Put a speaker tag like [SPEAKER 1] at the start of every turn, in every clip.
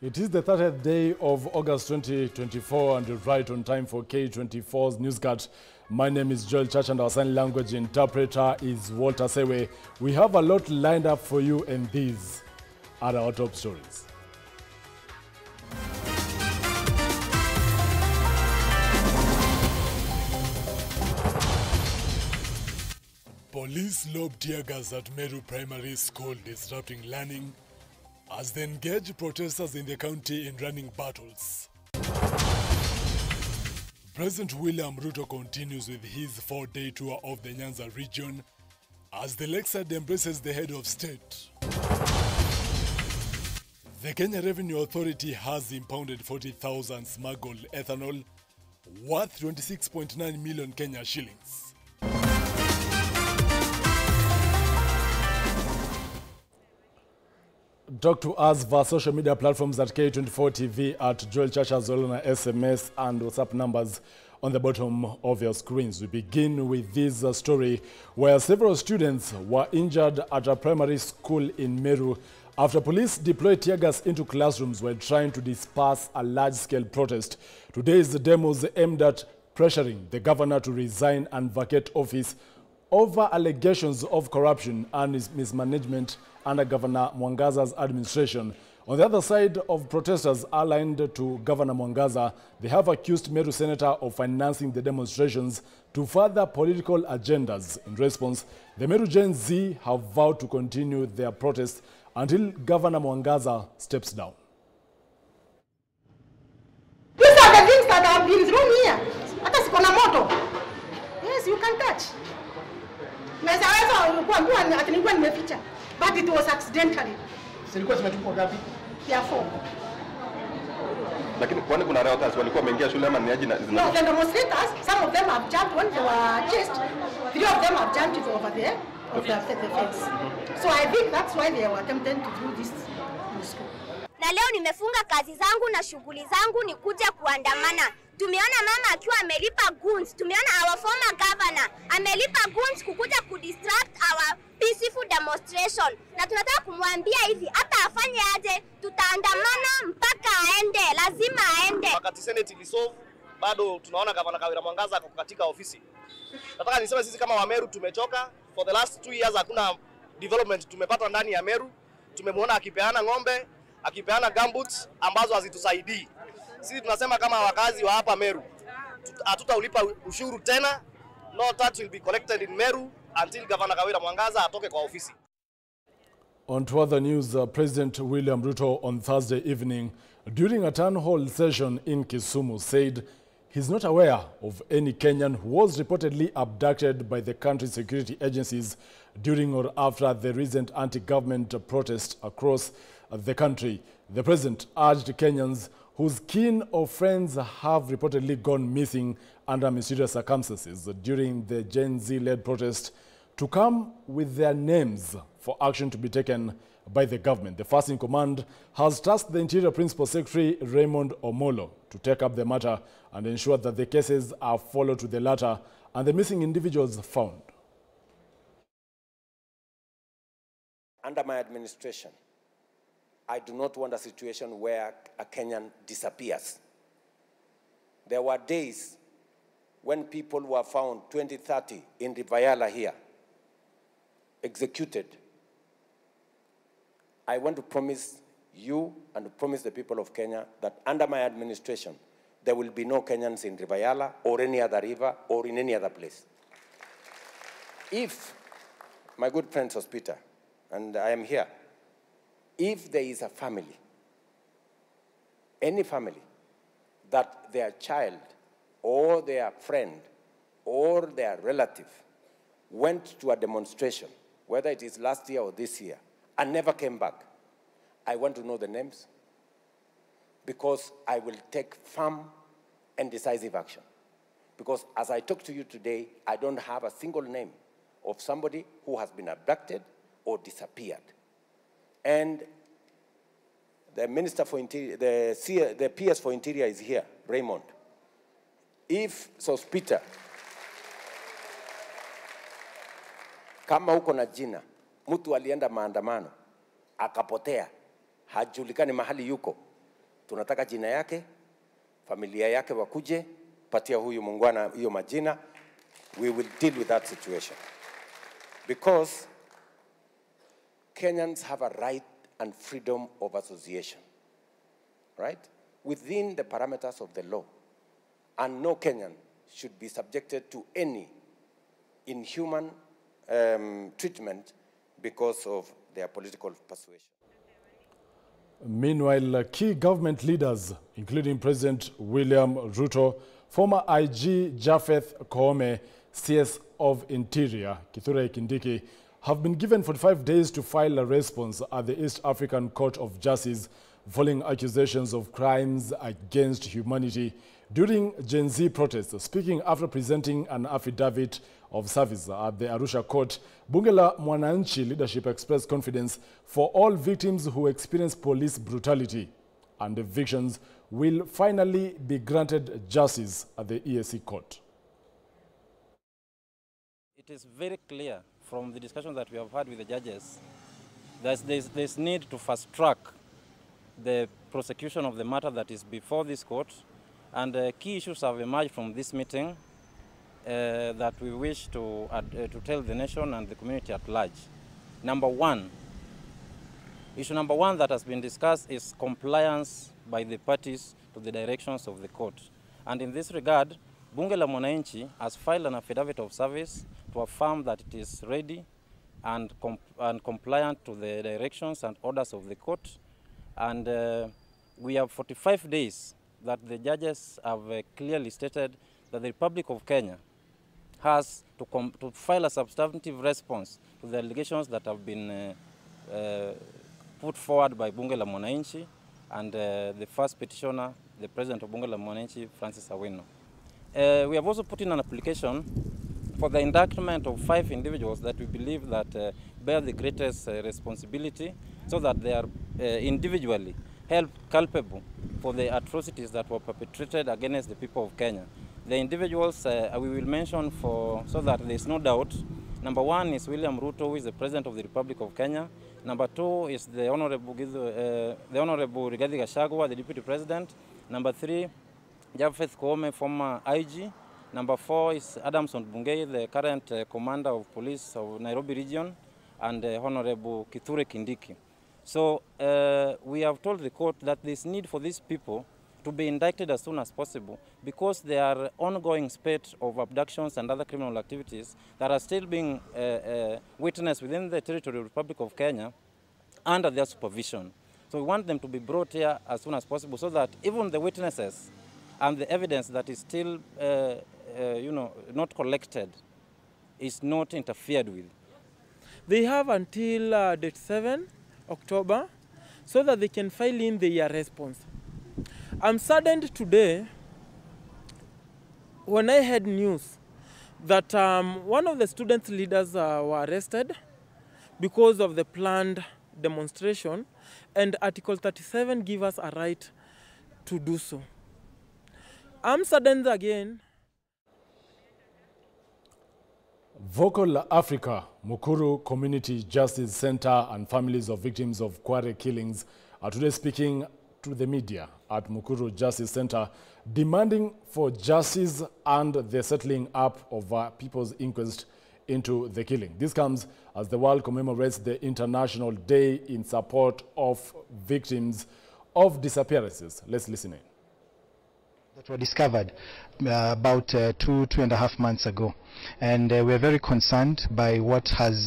[SPEAKER 1] It is the 30th day of August 2024 and right on time for K24's Newscut. My name is Joel Church and our sign language interpreter is Walter Sewe. We have a lot lined up for you and these are our top stories. Police lob tear gas at Meru Primary School, disrupting learning as they engage protesters in the county in running battles. President William Ruto continues with his 4-day tour of the Nyanza region as the lakeside embraces the head of state. The Kenya Revenue Authority has impounded 40,000 smuggled ethanol worth 26.9 million Kenya shillings. Talk to us via social media platforms at K24 TV, at Joel Church, as well on SMS and WhatsApp numbers on the bottom of your screens. We begin with this story where several students were injured at a primary school in Meru after police deployed tear gas into classrooms while trying to disperse a large-scale protest. Today's demos aimed at pressuring the governor to resign and vacate office over allegations of corruption and mismanagement under Governor Mwangaza's administration. On the other side of protesters aligned to Governor Mwangaza, they have accused Meru Senator of financing the demonstrations to further political agendas. In response, the Meru Gen Z have vowed to continue their protest until Governor Mwangaza steps down.
[SPEAKER 2] These are the things that have been thrown here. Hata siko na moto. Yes, you can touch. But it was accidentally.
[SPEAKER 3] Silikuwa zimetupwa gapi?
[SPEAKER 2] Ya 4.
[SPEAKER 3] Lakini kwani kuna rioters walikuwa wameingia shule ama ni aje na
[SPEAKER 2] No, the demonstrators, some of them have jumped when they were chased. 3 of them have jumped over there of the fence. So I think that's why they were attempting to do this in school.
[SPEAKER 4] Na leo nimefunga kazi zangu na shughuli zangu ni kuja kuandamana. Tumeona mama akiwa amelipa goons. Tumeona our former governor amelipa goons kukuja kudistract our peaceful demonstration. Na tunataka kumwambia hivi, hata afanye aje, tutaandamana mpaka aende, lazima aende.
[SPEAKER 5] Wakati Senate ilisolve, bado tunaona Governor Kawira Mwangaza ako katika ofisi. Nataka niseme sisi kama Wameru tumechoka. For the last 2 years hakuna development tumepata ndani ya Meru. Tumemuona akipeana ng'ombe, akipeana gumboots ambazo hazitusaidii. Sisi tunasema kama wakazi wa hapa Meru, hatutaulipa ushuru tena. No tax will be collected in Meru until Governor Kawira Mwangaza atoke kwa ofisi.
[SPEAKER 1] On to other news, President William Ruto on Thursday evening, during a town hall session in Kisumu, said he's not aware of any Kenyan who was reportedly abducted by the country's security agencies during or after the recent anti-government protests across the country. The president urged Kenyans whose kin or friends have reportedly gone missing under mysterious circumstances during the Gen Z-led protest to come with their names for action to be taken by the government. The first in command has tasked the Interior Principal Secretary Raymond Omolo to take up the matter and ensure that the cases are followed to the letter and the missing individuals found.
[SPEAKER 6] Under my administration, I do not want a situation where a Kenyan disappears. There were days when people were found 20, 30 in the Vayala here, executed. I want to promise you and to promise the people of Kenya that under my administration, there will be no Kenyans in Rivayala or any other river or in any other place. If, my good friend Sospita, and I am here, if there is a family, any family, that their child or their friend or their relative went to a demonstration, whether it is last year or this year, and never came back, I want to know the names, because I will take firm and decisive action. Because as I talk to you today, I don't have a single name of somebody who has been abducted or disappeared. And the Minister for Interior, the PS for Interior is here, Raymond. If Sospita, kama uko na jina, mtu alienda maandamano, akapotea, hajulikani mahali yuko, Tunataka jina yake, familia yake wakuje, patia huyu muungwana hiyo majina. We will deal with that situation. Because Kenyans have a right and freedom of association, right? Within the parameters of the law. And no Kenyan should be subjected to any inhuman treatment because of their political persuasion.
[SPEAKER 1] Meanwhile, key government leaders, including President William Ruto, former IG Japheth Koome, CS of Interior Kithure Kindiki, have been given 45 days to file a response at the East African Court of Justice following accusations of crimes against humanity during Gen Z protests. Speaking after presenting an affidavit of service at the Arusha court, Bunge la Mwananchi leadership expressed confidence for all victims who experience police brutality, and the victims will finally be granted justice at the EAC court.
[SPEAKER 7] It is very clear from the discussions that we have had with the judges that there's need to fast track the prosecution of the matter that is before this court, and key issues have emerged from this meeting that we wish to tell the nation and the community at large. Issue number one that has been discussed is compliance by the parties to the directions of the court. And in this regard, Bunge la Mwananchi has filed an affidavit of service to affirm that it is ready and compliant to the directions and orders of the court. And we have 45 days that the judges have clearly stated that the Republic of Kenya has to file a substantive response to the allegations that have been put forward by Bunge la Mwananchi and the first petitioner, the President of Bunge la Mwananchi, Francis Awino. We have also put in an application for the indictment of 5 individuals that we believe that bear the greatest responsibility, so that they are individually held culpable for the atrocities that were perpetrated against the people of Kenya. The individuals we will mention so that there is no doubt. Number 1 is William Ruto, who is the President of the Republic of Kenya. Number 2 is the Honorable Rigathi Gachagua, the Deputy President. Number 3, Japheth Koome, former IG. Number 4 is Adamson Bungei, the current Commander of Police of Nairobi Region, and Honorable Kithure Kindiki. So we have told the court that there is need for these people to be indicted as soon as possible, because there are ongoing spate of abductions and other criminal activities that are still being witnessed within the territory of the Republic of Kenya under their supervision. So we want them to be brought here as soon as possible, so that even the witnesses and the evidence that is still not collected is not interfered with.
[SPEAKER 8] They have until date 7 October so that they can file in their response. I'm saddened today when I heard news that one of the student leaders were arrested because of the planned demonstration, and Article 37 gives us a right to do so. I'm saddened again.
[SPEAKER 1] Vocal Africa, Mukuru Community Justice Center and families of victims of Kware killings are today speaking to the media at Mukuru Justice Center, demanding for justice and the settling up of people's inquest into the killing. This comes as the world commemorates the International Day in support of victims of disappearances. Let's listen in.
[SPEAKER 9] That were discovered about 2.5 months ago, and we're very concerned by what has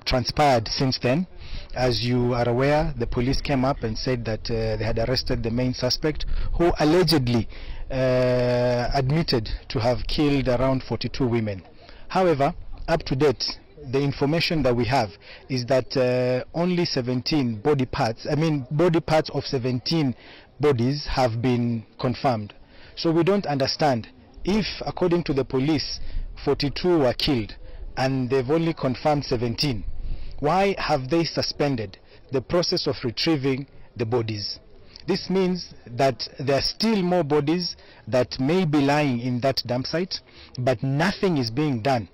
[SPEAKER 9] transpired since then. As you are aware, the police came up and said that they had arrested the main suspect, who allegedly admitted to have killed around 42 women. However, up to date, the information that we have is that only 17 body parts of 17 bodies have been confirmed. So we don't understand if, according to the police, 42 were killed and they've only confirmed 17. Why have they suspended the process of retrieving the bodies? This means that there are still more bodies that may be lying in that dump site, but nothing is being done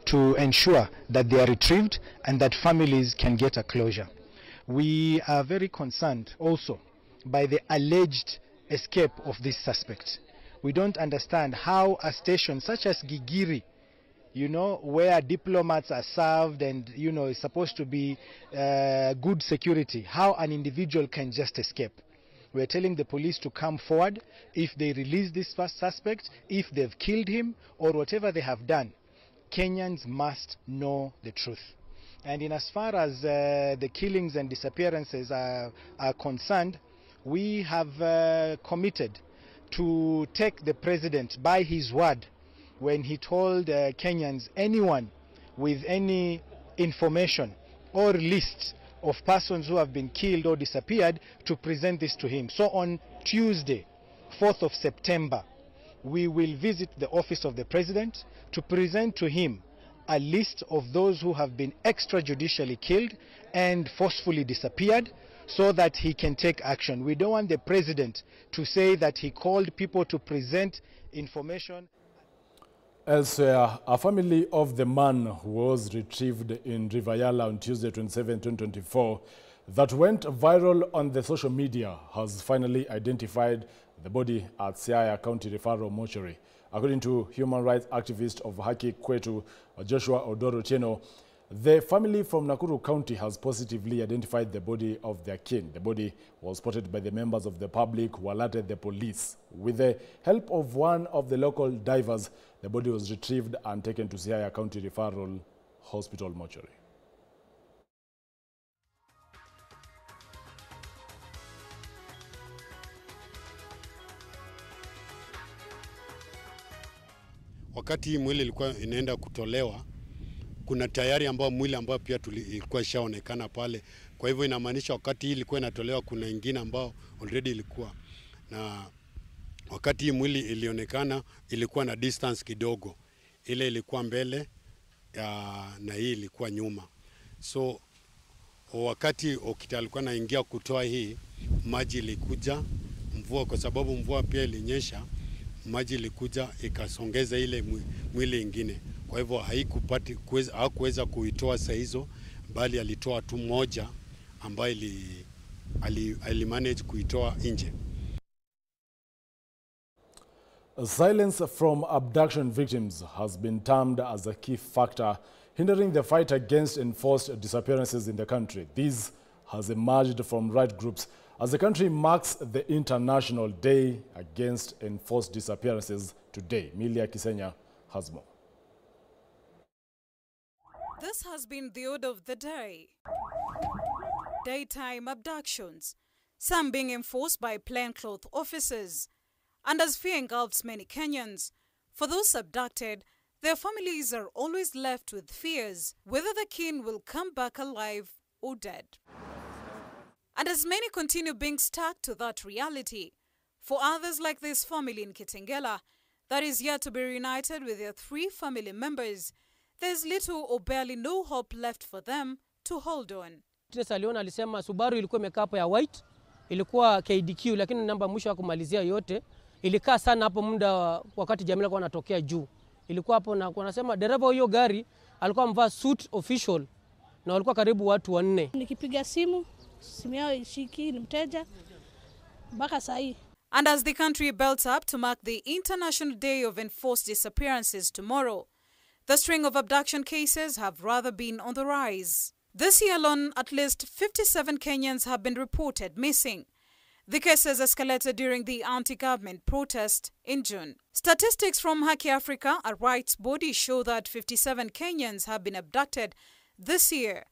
[SPEAKER 9] to ensure that they are retrieved and that families can get a closure. We are very concerned also by the alleged escape of this suspect. We don't understand how a station such as Gigiri, you know, where diplomats are served and, you know, is supposed to be good security, how an individual can just escape. We're telling the police to come forward if they release this first suspect, if they've killed him, or whatever they have done. Kenyans must know the truth. And in as far as the killings and disappearances are concerned, we have committed to take the president by his word when he told Kenyans, anyone with any information or list of persons who have been killed or disappeared, to present this to him. So on Tuesday, 4th of September, we will visit the office of the president to present to him a list of those who have been extrajudicially killed and forcefully disappeared, so that he can take action. We don't want the president to say that he called people to present information.
[SPEAKER 1] Elsewhere, a family of the man who was retrieved in Rivayala on Tuesday, 27, 2024, that went viral on the social media, has finally identified the body at Siaya County Referral Mortuary. According to human rights activist of Haki Kwetu, Joshua Odoro Cheno, the family from Nakuru County has positively identified the body of their kin. The body was spotted by the members of the public who alerted the police. With the help of one of the local divers, the body was retrieved and taken to Siaya County Referral Hospital Mortuary.
[SPEAKER 10] Wakati mwili ilikuwa inaenda kutolewa, kuna tayari ambao mwili ambao pia ilikuwa ishaonekana pale. Kwa hivyo inamaanisha wakati hii ilikuwa inatolewa kuna ingine ambao already ilikuwa. Na wakati hii mwili ilionekana ilikuwa na distance kidogo. Ile ilikuwa mbele na hii ilikuwa nyuma. So wakati Okita alikuwa anaingia kutoa hii, maji ilikuja, mvua, kwa sababu mvua pia ilinyesha, maji ilikuja ikasongeza ile mwili ingine. Kwa hivyo hakuweza kuitoa saa hizo, bali alitoa tu moja ambayo alimanage kuitoa nje.
[SPEAKER 1] Silence from abduction victims has been termed as a key factor hindering the fight against enforced disappearances in the country. This has emerged from right groups as the country marks the International Day Against Enforced Disappearances today. Milia Kisenya has more.
[SPEAKER 11] This has been the order of the day. Daytime abductions, some being enforced by plainclothes officers. And as fear engulfs many Kenyans, for those abducted, their families are always left with fears whether the kin will come back alive or dead. And as many continue being stuck to that reality, for others like this family in Kitengela that is yet to be reunited with their 3 family members, there's little or barely no hope left for them to hold on.
[SPEAKER 12] Aliona alisema Subaru ilikuwa imekaa hapo ya white, ilikuwa KDQ, lakini namba mwisho ya kumalizia yote ilikaa sana hapo muda wakati Jamila kwa anatokea juu. Ilikuwa hapo na wanasema dereva hiyo gari alikuwa amevaa suit official na walikuwa karibu watu 4.
[SPEAKER 13] Nikipiga simu yao ishiki, ni mteja mpaka saa hii.
[SPEAKER 11] And as the country belts up to mark the International Day of Enforced Disappearances tomorrow, the string of abduction cases have rather been on the rise. This year alone, at least 57 Kenyans have been reported missing. The cases escalated during the anti-government protest in June. Statistics from Haki Africa, a rights body, show that 57 Kenyans have been abducted this year,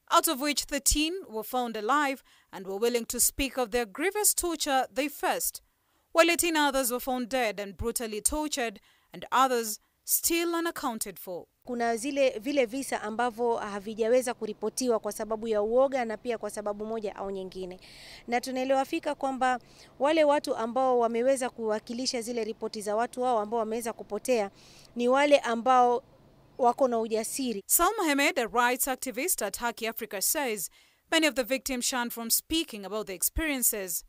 [SPEAKER 11] out of which 13 were found alive and were willing to speak of their grievous torture they faced, while 18 others were found dead and brutally tortured, and others still unaccounted for.
[SPEAKER 14] Kuna vile visa ambavyo havijaweza kuripotiwa kwa sababu ya uoga na pia kwa sababu moja au nyingine. Na tunaelewa fika kwamba wale watu ambao wameweza kuwakilisha zile ripoti za watu wao ambao wameweza kupotea ni wale ambao wako na ujasiri.
[SPEAKER 11] Salma Ahmed, a rights activist at Haki Africa, says many of the victims shunned from speaking about their experiences,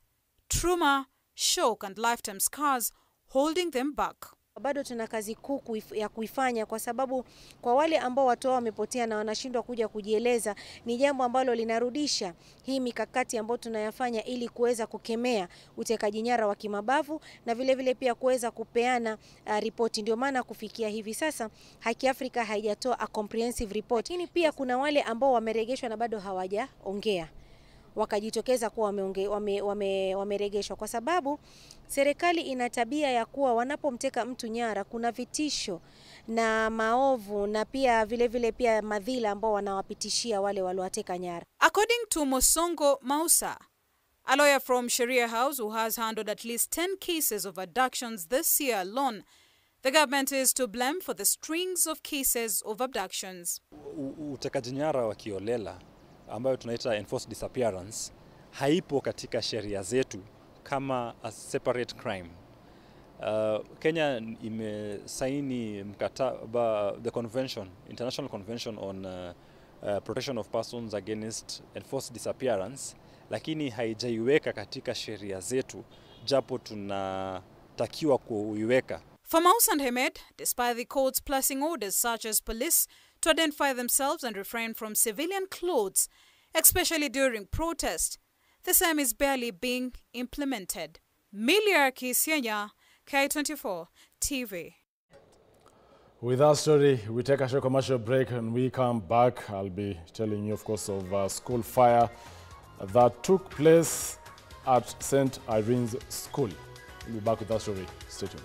[SPEAKER 11] trauma, shock and lifetime scars holding them back.
[SPEAKER 14] Bado tuna kazi kuu ya kuifanya, kwa sababu kwa wale ambao watu wao wamepotea na wanashindwa kuja kujieleza, ni jambo ambalo linarudisha hii mikakati ambayo tunayafanya ili kuweza kukemea utekaji nyara wa kimabavu na vile vile pia kuweza kupeana ripoti. Ndio maana kufikia hivi sasa Haki Afrika haijatoa a comprehensive report. Lakini pia kuna wale ambao wameregeshwa na bado hawajaongea, wakajitokeza kuwa wameregeshwa, kwa sababu serikali ina tabia ya kuwa wanapomteka mtu nyara kuna vitisho na maovu na pia vile vile pia madhila ambao wanawapitishia wale waliowateka nyara.
[SPEAKER 11] According to Mosongo Mausa, a lawyer from Sharia House who has handled at least 10 cases of abductions this year alone, the government is to blame for the strings of cases of abductions.
[SPEAKER 15] Utekaji nyara wa kiolela ambayo tunaita enforced disappearance haipo katika sheria zetu kama a separate crime. Kenya imesaini mkataba, the convention, International Convention on Protection of Persons Against Enforced Disappearance, lakini haijaiweka katika sheria zetu, japo tunatakiwa kuiweka.
[SPEAKER 11] For Maus and Hamed, despite the courts placing orders such as police to identify themselves and refrain from civilian clothes, especially during protest, the same is barely being implemented. Milia Kisienya, K24 TV.
[SPEAKER 1] With that story, we take a short commercial break and we come back. I'll be telling you, of course, of a school fire that took place at St. Irene's School. We'll be back with that story. Stay tuned.